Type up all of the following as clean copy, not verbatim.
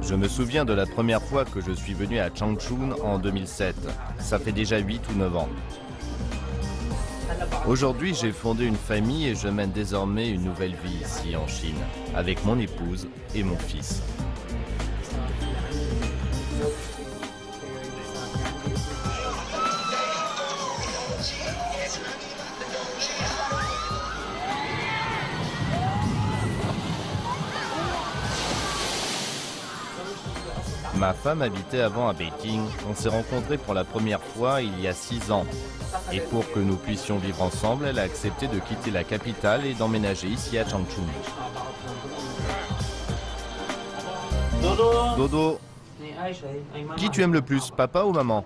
Je me souviens de la première fois que je suis venu à Changchun en 2007. Ça fait déjà 8 ou 9 ans. Aujourd'hui, j'ai fondé une famille et je mène désormais une nouvelle vie ici en Chine, avec mon épouse et mon fils. Ma femme habitait avant à Beijing. On s'est rencontrés pour la première fois il y a 6 ans. Et pour que nous puissions vivre ensemble, elle a accepté de quitter la capitale et d'emménager ici à Changchun. Dodo, qui tu aimes le plus, papa ou maman?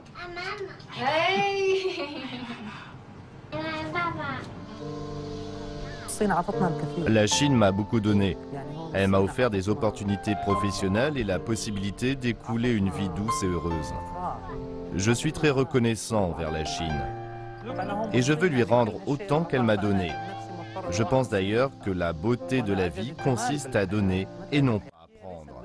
La Chine m'a beaucoup donné. Elle m'a offert des opportunités professionnelles et la possibilité d'écouler une vie douce et heureuse. Je suis très reconnaissant envers la Chine. Et je veux lui rendre autant qu'elle m'a donné. Je pense d'ailleurs que la beauté de la vie consiste à donner et non pas à prendre.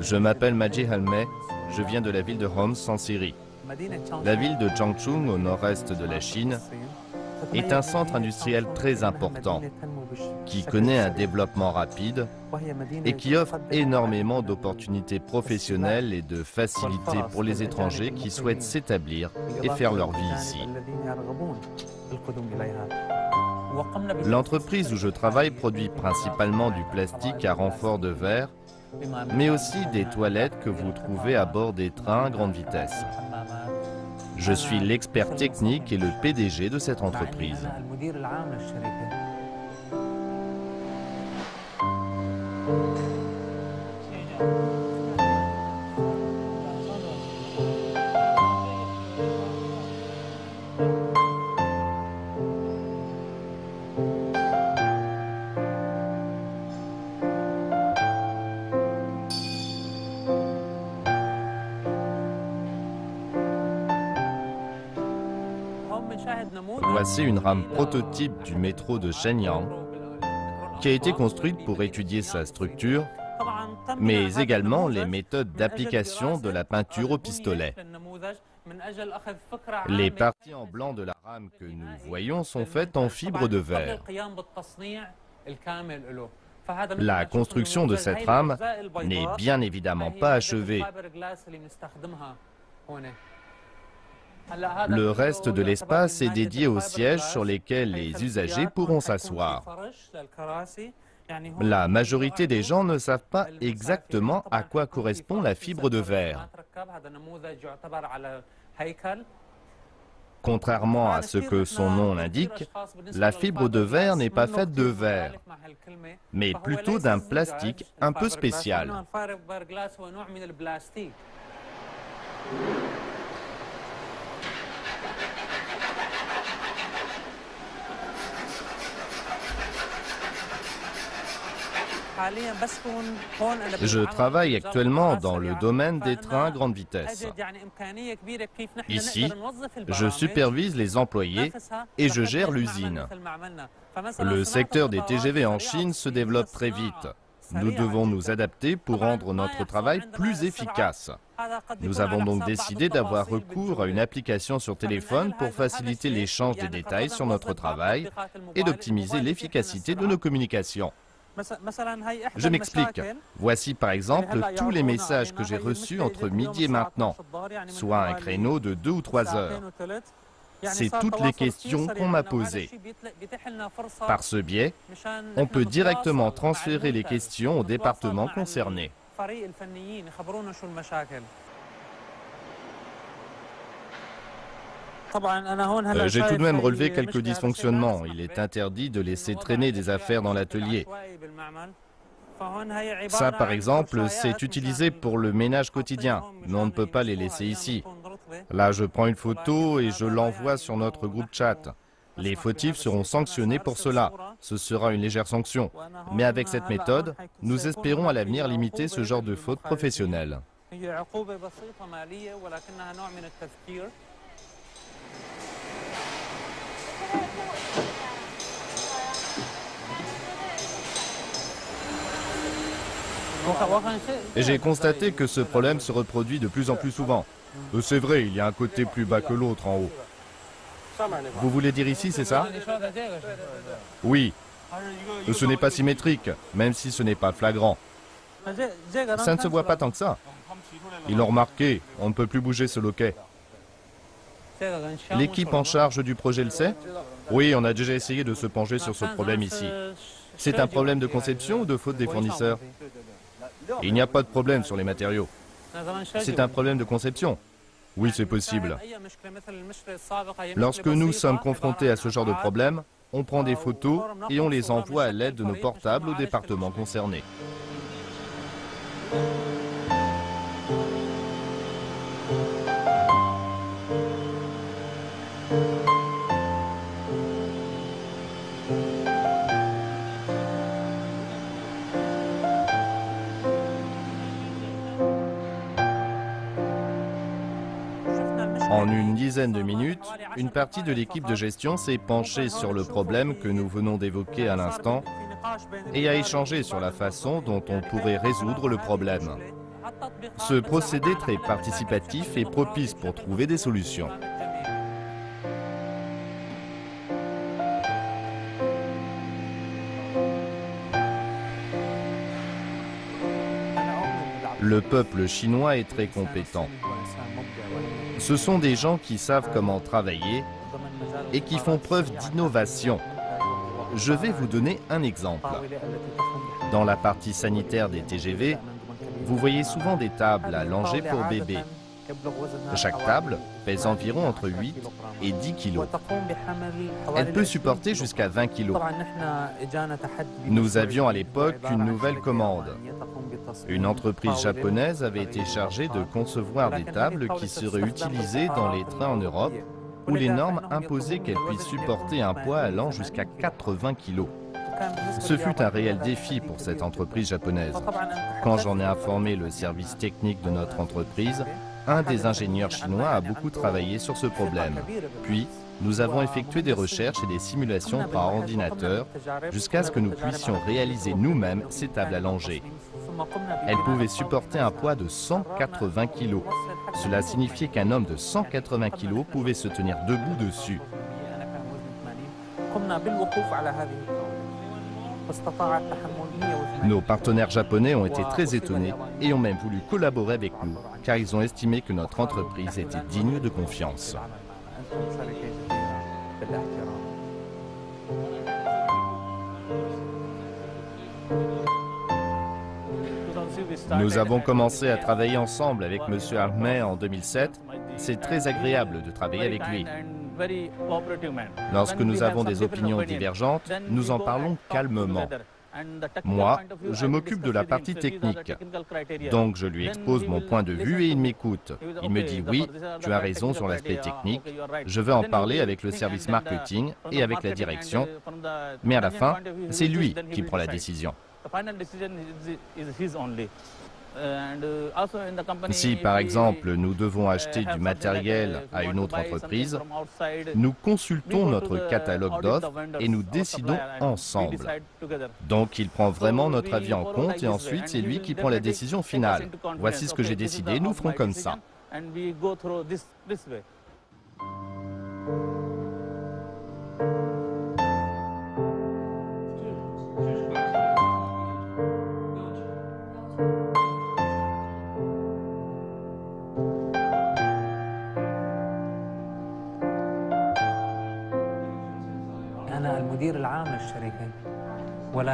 Je m'appelle Maji Halmeh, je viens de la ville de Homs en Syrie. La ville de Changchun, au nord-est de la Chine, est un centre industriel très important qui connaît un développement rapide et qui offre énormément d'opportunités professionnelles et de facilités pour les étrangers qui souhaitent s'établir et faire leur vie ici. L'entreprise où je travaille produit principalement du plastique à renfort de verre, mais aussi des toilettes que vous trouvez à bord des trains à grande vitesse. Je suis l'expert technique et le PDG de cette entreprise. Voici une rame prototype du métro de Shenyang qui a été construite pour étudier sa structure, mais également les méthodes d'application de la peinture au pistolet. Les parties en blanc de la rame que nous voyons sont faites en fibre de verre. La construction de cette rame n'est bien évidemment pas achevée. Le reste de l'espace est dédié aux sièges sur lesquels les usagers pourront s'asseoir. La majorité des gens ne savent pas exactement à quoi correspond la fibre de verre. Contrairement à ce que son nom l'indique, la fibre de verre n'est pas faite de verre, mais plutôt d'un plastique un peu spécial. Je travaille actuellement dans le domaine des trains à grande vitesse. Ici, je supervise les employés et je gère l'usine. Le secteur des TGV en Chine se développe très vite. Nous devons nous adapter pour rendre notre travail plus efficace. Nous avons donc décidé d'avoir recours à une application sur téléphone pour faciliter l'échange des détails sur notre travail et d'optimiser l'efficacité de nos communications. Je m'explique. Voici par exemple tous les messages que j'ai reçus entre midi et maintenant, soit un créneau de 2 ou 3 heures. C'est toutes les questions qu'on m'a posées. Par ce biais, on peut directement transférer les questions au département concerné. J'ai tout de même relevé quelques dysfonctionnements. Il est interdit de laisser traîner des affaires dans l'atelier. Ça, par exemple, c'est utilisé pour le ménage quotidien, mais on ne peut pas les laisser ici. Là, je prends une photo et je l'envoie sur notre groupe chat. Les fautifs seront sanctionnés pour cela. Ce sera une légère sanction. Mais avec cette méthode, nous espérons à l'avenir limiter ce genre de fautes professionnelles. J'ai constaté que ce problème se reproduit de plus en plus souvent. C'est vrai, il y a un côté plus bas que l'autre en haut. Vous voulez dire ici, c'est ça? Oui. Ce n'est pas symétrique, même si ce n'est pas flagrant. Ça ne se voit pas tant que ça. Ils l'ont remarqué, on ne peut plus bouger ce loquet. L'équipe en charge du projet le sait? Oui, on a déjà essayé de se pencher sur ce problème ici. C'est un problème de conception ou de faute des fournisseurs? Il n'y a pas de problème sur les matériaux. C'est un problème de conception. Oui, c'est possible. Lorsque nous sommes confrontés à ce genre de problème, on prend des photos et on les envoie à l'aide de nos portables au département concerné. En une dizaine de minutes, une partie de l'équipe de gestion s'est penchée sur le problème que nous venons d'évoquer à l'instant et a échangé sur la façon dont on pourrait résoudre le problème. Ce procédé très participatif est propice pour trouver des solutions. Le peuple chinois est très compétent. Ce sont des gens qui savent comment travailler et qui font preuve d'innovation. Je vais vous donner un exemple. Dans la partie sanitaire des TGV, vous voyez souvent des tables allongées pour bébés. Chaque table pèse environ entre 8 et 10 kg. Elle peut supporter jusqu'à 20 kg. Nous avions à l'époque une nouvelle commande. Une entreprise japonaise avait été chargée de concevoir des tables qui seraient utilisées dans les trains en Europe, où les normes imposaient qu'elles puissent supporter un poids allant jusqu'à 80 kg. Ce fut un réel défi pour cette entreprise japonaise. Quand j'en ai informé le service technique de notre entreprise, un des ingénieurs chinois a beaucoup travaillé sur ce problème. Puis, nous avons effectué des recherches et des simulations par ordinateur jusqu'à ce que nous puissions réaliser nous-mêmes ces tables allongées. Elles pouvaient supporter un poids de 180 kg. Cela signifiait qu'un homme de 180 kg pouvait se tenir debout dessus. Nos partenaires japonais ont été très étonnés et ont même voulu collaborer avec nous, car ils ont estimé que notre entreprise était digne de confiance. Nous avons commencé à travailler ensemble avec M. Ahmed en 2007. C'est très agréable de travailler avec lui. Lorsque nous avons des opinions divergentes, nous en parlons calmement. Moi, je m'occupe de la partie technique. Donc je lui expose mon point de vue et il m'écoute. Il me dit oui, tu as raison sur l'aspect technique, je vais en parler avec le service marketing et avec la direction, mais à la fin, c'est lui qui prend la décision. Si par exemple nous devons acheter du matériel à une autre entreprise, nous consultons notre catalogue d'offres et nous décidons ensemble. Donc il prend vraiment notre avis en compte et ensuite c'est lui qui prend la décision finale. Voici ce que j'ai décidé, nous ferons comme ça.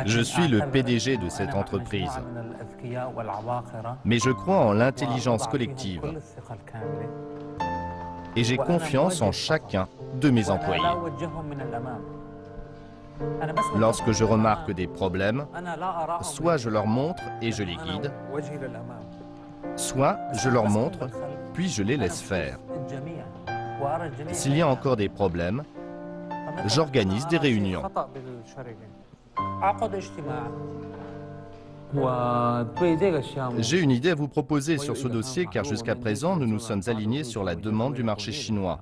Je suis le PDG de cette entreprise, mais je crois en l'intelligence collective. et j'ai confiance en chacun de mes employés. Lorsque je remarque des problèmes, soit je leur montre et je les guide, soit je leur montre, puis je les laisse faire. S'il y a encore des problèmes, j'organise des réunions. J'ai une idée à vous proposer sur ce dossier car jusqu'à présent, nous nous sommes alignés sur la demande du marché chinois.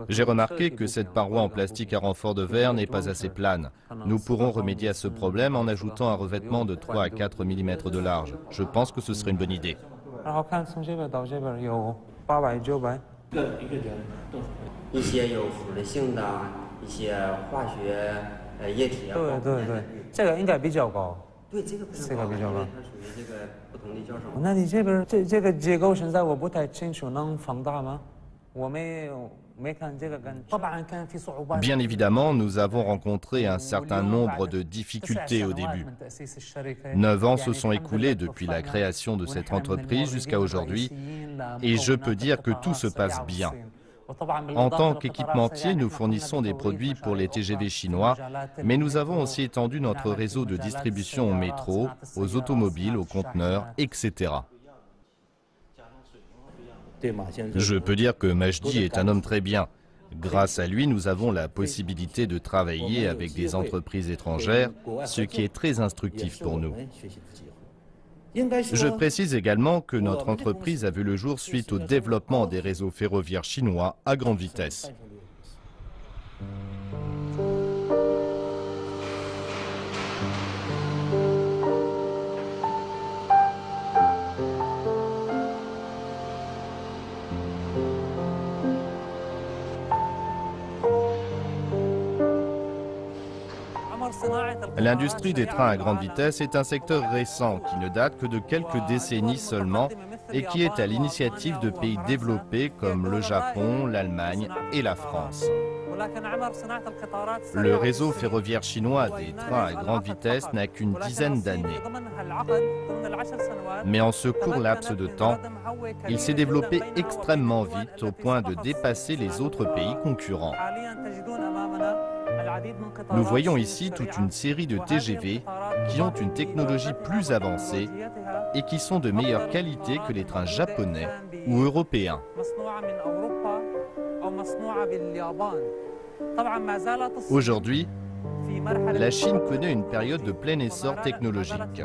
J'ai remarqué que cette paroi en plastique à renfort de verre n'est pas assez plane. Nous pourrons remédier à ce problème en ajoutant un revêtement de 3 à 4 mm de large. Je pense que ce serait une bonne idée. Bien évidemment, nous avons rencontré un certain nombre de difficultés au début. 9 ans se sont écoulés depuis la création de cette entreprise jusqu'à aujourd'hui et je peux dire que tout se passe bien. En tant qu'équipementier, nous fournissons des produits pour les TGV chinois, mais nous avons aussi étendu notre réseau de distribution au métro, aux automobiles, aux conteneurs, etc. Je peux dire que Majdi est un homme très bien. Grâce à lui, nous avons la possibilité de travailler avec des entreprises étrangères, ce qui est très instructif pour nous. Je précise également que notre entreprise a vu le jour suite au développement des réseaux ferroviaires chinois à grande vitesse. L'industrie des trains à grande vitesse est un secteur récent qui ne date que de quelques décennies seulement et qui est à l'initiative de pays développés comme le Japon, l'Allemagne et la France. Le réseau ferroviaire chinois des trains à grande vitesse n'a qu'une dizaine d'années. Mais en ce court laps de temps, il s'est développé extrêmement vite au point de dépasser les autres pays concurrents. Nous voyons ici toute une série de TGV qui ont une technologie plus avancée et qui sont de meilleure qualité que les trains japonais ou européens. Aujourd'hui, la Chine connaît une période de plein essor technologique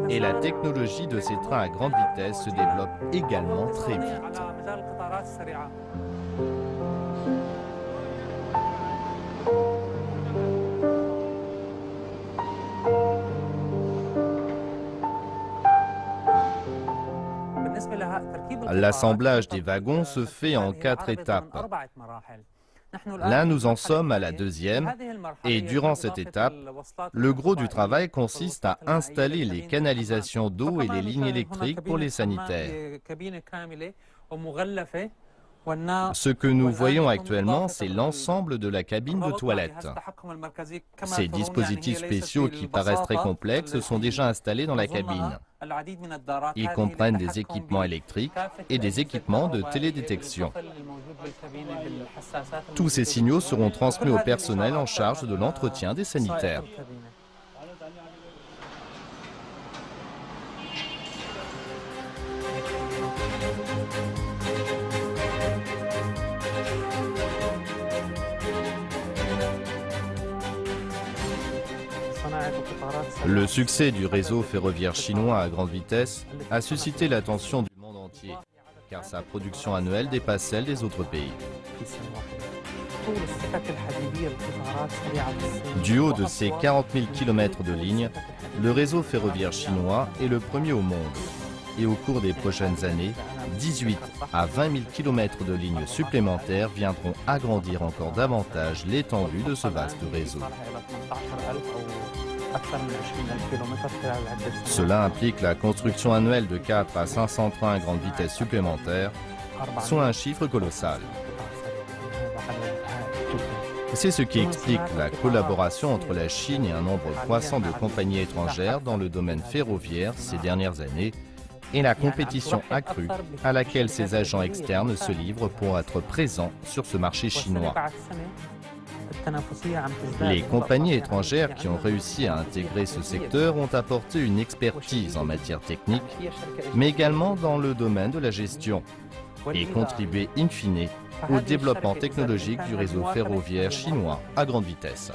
et la technologie de ces trains à grande vitesse se développe également très vite. L'assemblage des wagons se fait en 4 étapes. Là, nous en sommes à la deuxième, et durant cette étape, le gros du travail consiste à installer les canalisations d'eau et les lignes électriques pour les sanitaires. Ce que nous voyons actuellement, c'est l'ensemble de la cabine de toilette. Ces dispositifs spéciaux qui paraissent très complexes sont déjà installés dans la cabine. Ils comprennent des équipements électriques et des équipements de télédétection. Tous ces signaux seront transmis au personnel en charge de l'entretien des sanitaires. Le succès du réseau ferroviaire chinois à grande vitesse a suscité l'attention du monde entier, car sa production annuelle dépasse celle des autres pays. Du haut de ses 40 000 km de lignes, le réseau ferroviaire chinois est le premier au monde. Et au cours des prochaines années, 18 à 20 000 km de lignes supplémentaires viendront agrandir encore davantage l'étendue de ce vaste réseau. Cela implique la construction annuelle de 4 à 500 trains à grande vitesse supplémentaires, soit un chiffre colossal. C'est ce qui explique la collaboration entre la Chine et un nombre croissant de compagnies étrangères dans le domaine ferroviaire ces dernières années et la compétition accrue à laquelle ces agents externes se livrent pour être présents sur ce marché chinois. Les compagnies étrangères qui ont réussi à intégrer ce secteur ont apporté une expertise en matière technique, mais également dans le domaine de la gestion, et contribué in fine au développement technologique du réseau ferroviaire chinois à grande vitesse.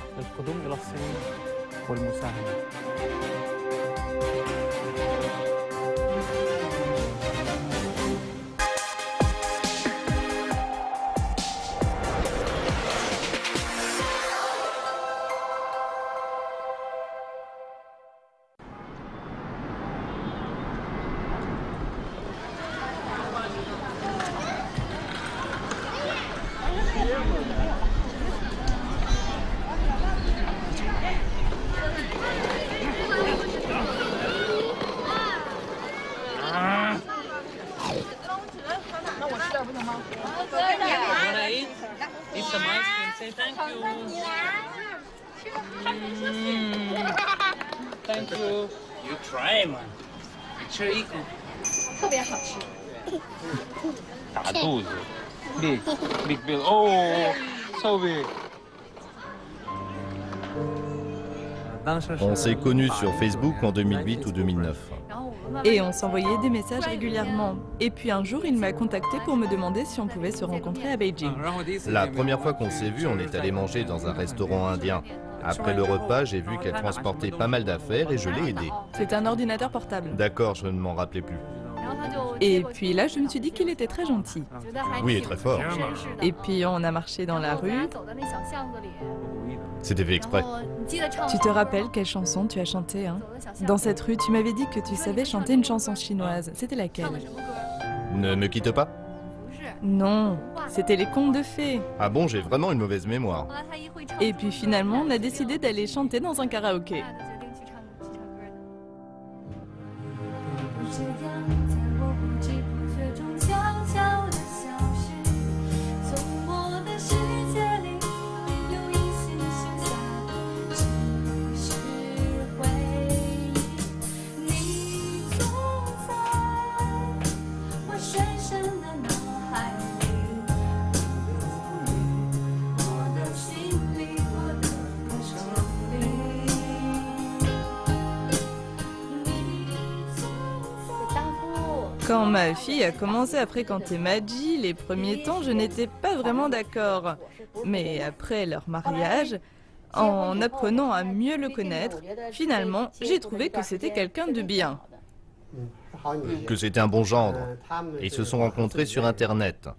Thank you. You try, man. 吃一口。特别好吃。大肚子，big bill. Oh, so big. On s'est connus sur Facebook en 2008 ou 2009. Et on s'envoyait des messages régulièrement. Et puis un jour, il m'a contacté pour me demander si on pouvait se rencontrer à Beijing. La première fois qu'on s'est vu, on est allé manger dans un restaurant indien. Après le repas, j'ai vu qu'elle transportait pas mal d'affaires et je l'ai aidée. C'est un ordinateur portable. D'accord, je ne m'en rappelais plus. Et puis là, je me suis dit qu'il était très gentil. Oui, et très fort. Et puis on a marché dans la rue. C'était fait exprès. Tu te rappelles quelle chanson tu as chanté, hein? Dans cette rue, tu m'avais dit que tu savais chanter une chanson chinoise. C'était laquelle? Ne me quitte pas. Non, c'était les contes de fées. Ah bon, j'ai vraiment une mauvaise mémoire. Et puis finalement, on a décidé d'aller chanter dans un karaoké. Quand ma fille a commencé à fréquenter Maji, les premiers temps, je n'étais pas vraiment d'accord. Mais après leur mariage, en apprenant à mieux le connaître, finalement, j'ai trouvé que c'était quelqu'un de bien. Que c'était un bon gendre. Et ils se sont rencontrés sur Internet.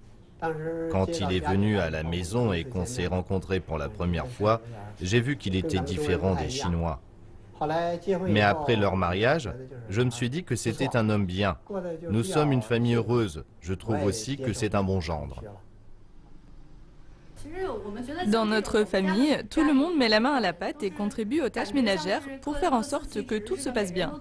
Quand il est venu à la maison et qu'on s'est rencontrés pour la première fois, j'ai vu qu'il était différent des Chinois. Mais après leur mariage, je me suis dit que c'était un homme bien. Nous sommes une famille heureuse. Je trouve aussi que c'est un bon gendre. Dans notre famille, tout le monde met la main à la pâte et contribue aux tâches ménagères pour faire en sorte que tout se passe bien.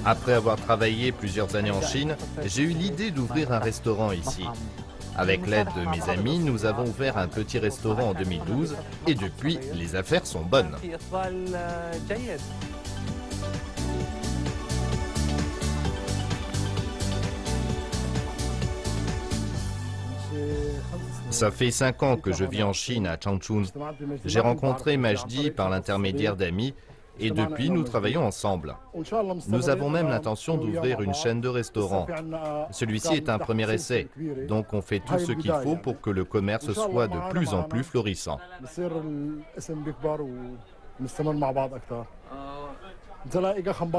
Après avoir travaillé plusieurs années en Chine, j'ai eu l'idée d'ouvrir un restaurant ici. Avec l'aide de mes amis, nous avons ouvert un petit restaurant en 2012 et depuis, les affaires sont bonnes. Ça fait 5 ans que je vis en Chine, à Changchun. J'ai rencontré Majdi par l'intermédiaire d'amis et depuis, nous travaillons ensemble. Nous avons même l'intention d'ouvrir une chaîne de restaurants. Celui-ci est un premier essai, donc on fait tout ce qu'il faut pour que le commerce soit de plus en plus florissant.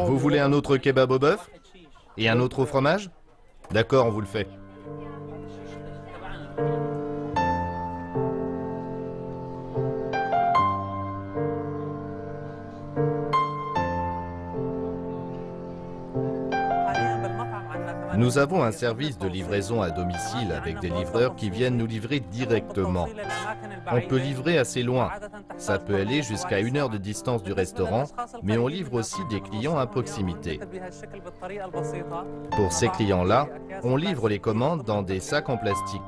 Vous voulez un autre kebab au bœuf? Et un autre au fromage? D'accord, on vous le fait. Nous avons un service de livraison à domicile avec des livreurs qui viennent nous livrer directement. On peut livrer assez loin. Ça peut aller jusqu'à 1 heure de distance du restaurant, mais on livre aussi des clients à proximité. Pour ces clients-là, on livre les commandes dans des sacs en plastique.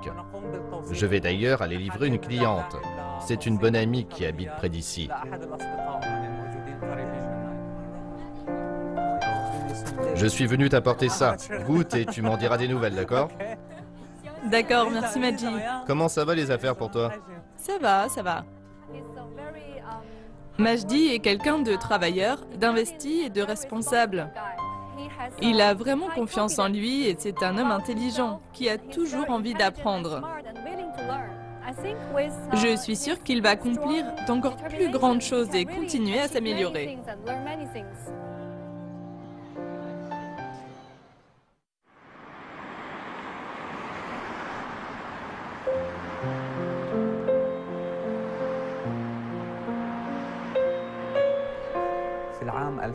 Je vais d'ailleurs aller livrer une cliente. C'est une bonne amie qui habite près d'ici. Je suis venu t'apporter ça. Goûte et tu m'en diras des nouvelles, d'accord? D'accord, merci Majdi. Comment ça va les affaires pour toi? Ça va, ça va. Majdi est quelqu'un de travailleur, d'investi et de responsable. Il a vraiment confiance en lui et c'est un homme intelligent qui a toujours envie d'apprendre. Je suis sûre qu'il va accomplir d'encore plus grandes choses et continuer à s'améliorer.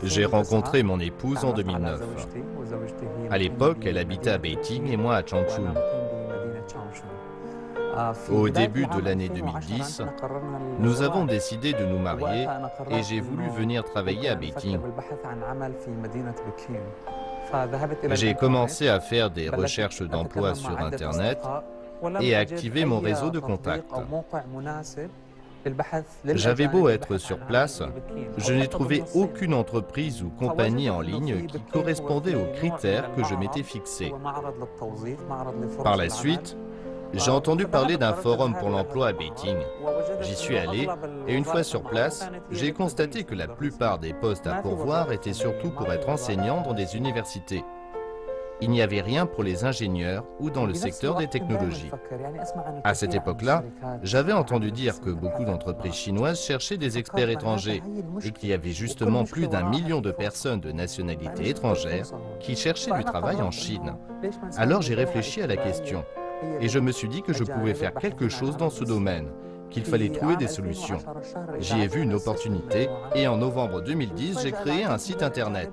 J'ai rencontré mon épouse en 2009. À l'époque, elle habitait à Beijing et moi à Changchun. Au début de l'année 2010, nous avons décidé de nous marier et j'ai voulu venir travailler à Beijing. J'ai commencé à faire des recherches d'emploi sur Internet et à activer mon réseau de contacts. J'avais beau être sur place, je n'ai trouvé aucune entreprise ou compagnie en ligne qui correspondait aux critères que je m'étais fixés. Par la suite, j'ai entendu parler d'un forum pour l'emploi à Beijing. J'y suis allé et une fois sur place, j'ai constaté que la plupart des postes à pourvoir étaient surtout pour être enseignant dans des universités. Il n'y avait rien pour les ingénieurs ou dans le secteur des technologies. À cette époque-là, j'avais entendu dire que beaucoup d'entreprises chinoises cherchaient des experts étrangers et qu'il y avait justement plus d'1 million de personnes de nationalité étrangère qui cherchaient du travail en Chine. Alors j'ai réfléchi à la question et je me suis dit que je pouvais faire quelque chose dans ce domaine, qu'il fallait trouver des solutions. J'y ai vu une opportunité et en novembre 2010, j'ai créé un site internet.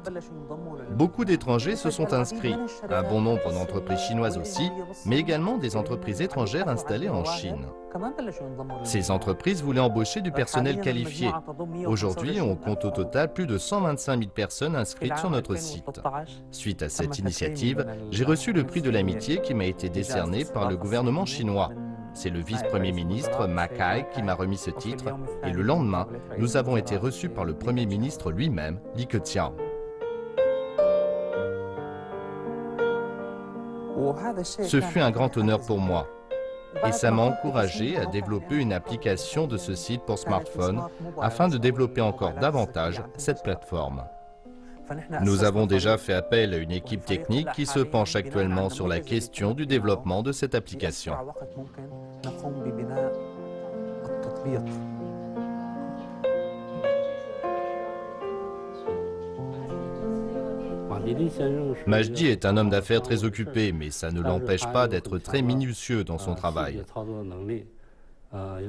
Beaucoup d'étrangers se sont inscrits, un bon nombre d'entreprises chinoises aussi, mais également des entreprises étrangères installées en Chine. Ces entreprises voulaient embaucher du personnel qualifié. Aujourd'hui, on compte au total plus de 125 000 personnes inscrites sur notre site. Suite à cette initiative, j'ai reçu le prix de l'amitié qui m'a été décerné par le gouvernement chinois. C'est le vice-premier ministre Ma Kai qui m'a remis ce titre et le lendemain, nous avons été reçus par le premier ministre lui-même, Li Keqiang. Ce fut un grand honneur pour moi et ça m'a encouragé à développer une application de ce site pour smartphone afin de développer encore davantage cette plateforme. Nous avons déjà fait appel à une équipe technique qui se penche actuellement sur la question du développement de cette application. Majdi est un homme d'affaires très occupé, mais ça ne l'empêche pas d'être très minutieux dans son travail.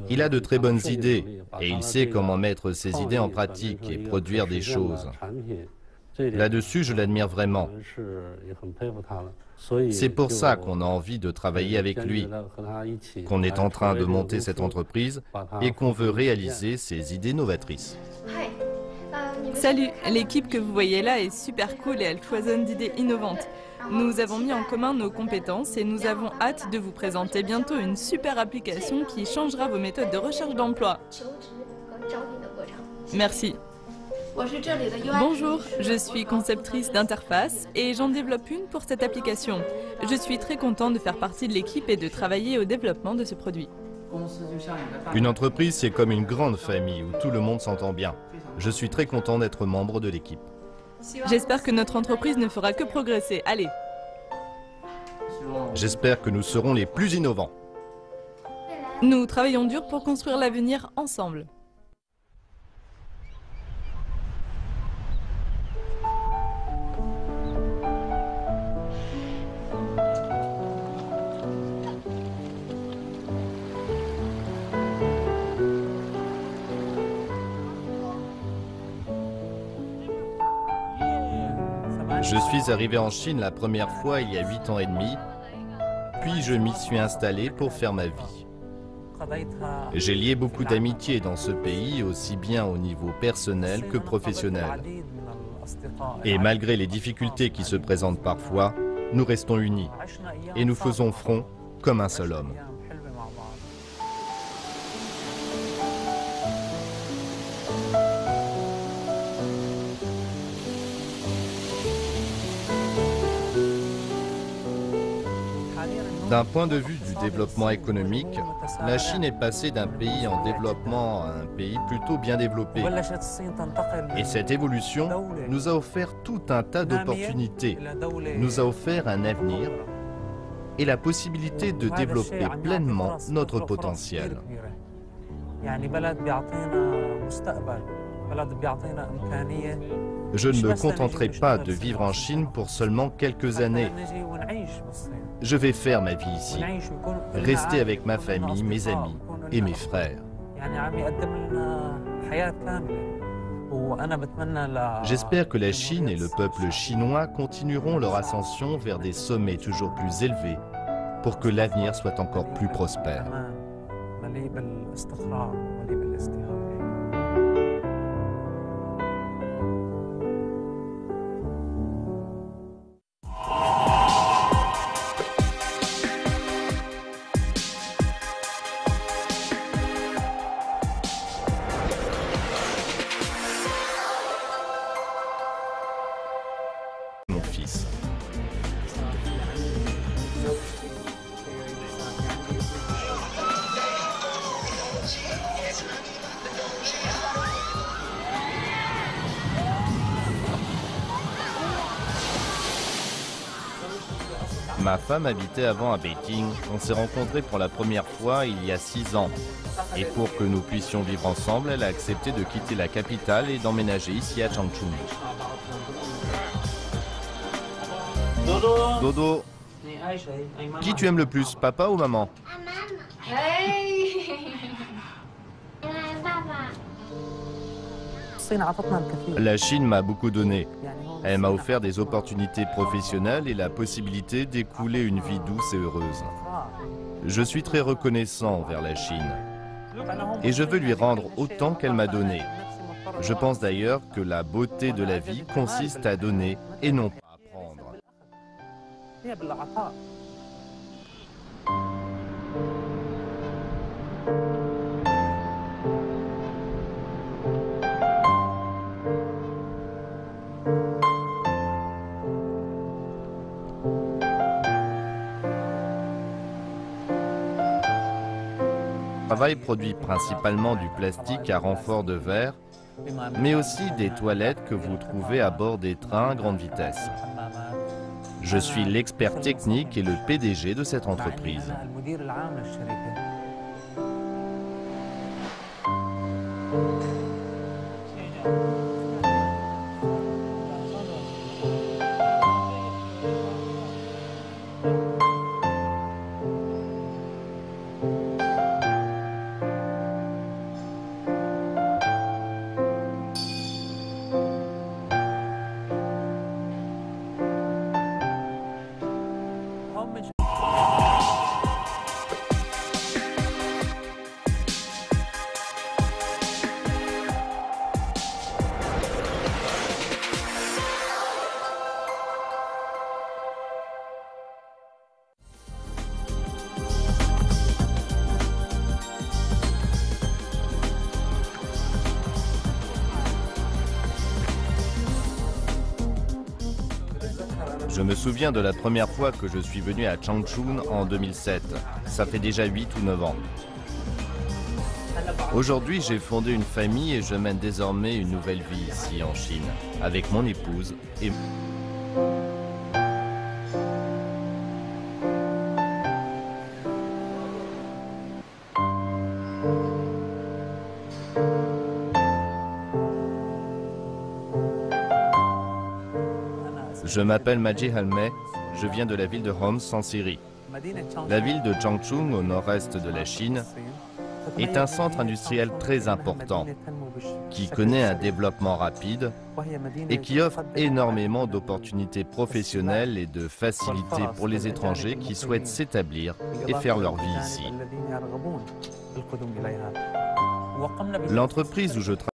Il a de très bonnes idées et il sait comment mettre ses idées en pratique et produire des choses. Là-dessus, je l'admire vraiment. C'est pour ça qu'on a envie de travailler avec lui, qu'on est en train de monter cette entreprise et qu'on veut réaliser ses idées novatrices. Salut, l'équipe que vous voyez là est super cool et elle foisonne d'idées innovantes. Nous avons mis en commun nos compétences et nous avons hâte de vous présenter bientôt une super application qui changera vos méthodes de recherche d'emploi. Merci. Bonjour, je suis conceptrice d'interface et j'en développe une pour cette application. Je suis très contente de faire partie de l'équipe et de travailler au développement de ce produit. Une entreprise, c'est comme une grande famille où tout le monde s'entend bien. Je suis très content d'être membre de l'équipe. J'espère que notre entreprise ne fera que progresser. Allez. J'espère que nous serons les plus innovants. Nous travaillons dur pour construire l'avenir ensemble. Je suis arrivé en Chine la première fois il y a 8 ans et demi, puis je m'y suis installé pour faire ma vie. J'ai lié beaucoup d'amitié dans ce pays, aussi bien au niveau personnel que professionnel. Et malgré les difficultés qui se présentent parfois, nous restons unis et nous faisons front comme un seul homme. D'un point de vue du développement économique, la Chine est passée d'un pays en développement à un pays plutôt bien développé. Et cette évolution nous a offert tout un tas d'opportunités, nous a offert un avenir et la possibilité de développer pleinement notre potentiel. Je ne me contenterai pas de vivre en Chine pour seulement quelques années. Je vais faire ma vie ici, rester avec ma famille, mes amis et mes frères. J'espère que la Chine et le peuple chinois continueront leur ascension vers des sommets toujours plus élevés pour que l'avenir soit encore plus prospère. Mon fils. Ma femme habitait avant à Beijing. On s'est rencontrés pour la première fois il y a 6 ans. Et pour que nous puissions vivre ensemble, elle a accepté de quitter la capitale et d'emménager ici à Changchun. Dodo, qui tu aimes le plus, papa ou maman? La Chine m'a beaucoup donné. Elle m'a offert des opportunités professionnelles et la possibilité d'écouler une vie douce et heureuse. Je suis très reconnaissant envers la Chine. Et je veux lui rendre autant qu'elle m'a donné. Je pense d'ailleurs que la beauté de la vie consiste à donner et non pas à prendre. Le travail produit principalement du plastique à renfort de verre, mais aussi des toilettes que vous trouvez à bord des trains à grande vitesse. Je suis l'expert technique et le PDG de cette entreprise. Je me souviens de la première fois que je suis venu à Changchun en 2007. Ça fait déjà 8 ou 9 ans. Aujourd'hui, j'ai fondé une famille et je mène désormais une nouvelle vie ici en Chine, avec mon épouse et... Je m'appelle Maji Halmeh, je viens de la ville de Homs en Syrie. La ville de Changchun, au nord-est de la Chine, est un centre industriel très important qui connaît un développement rapide et qui offre énormément d'opportunités professionnelles et de facilités pour les étrangers qui souhaitent s'établir et faire leur vie ici. L'entreprise où je travaille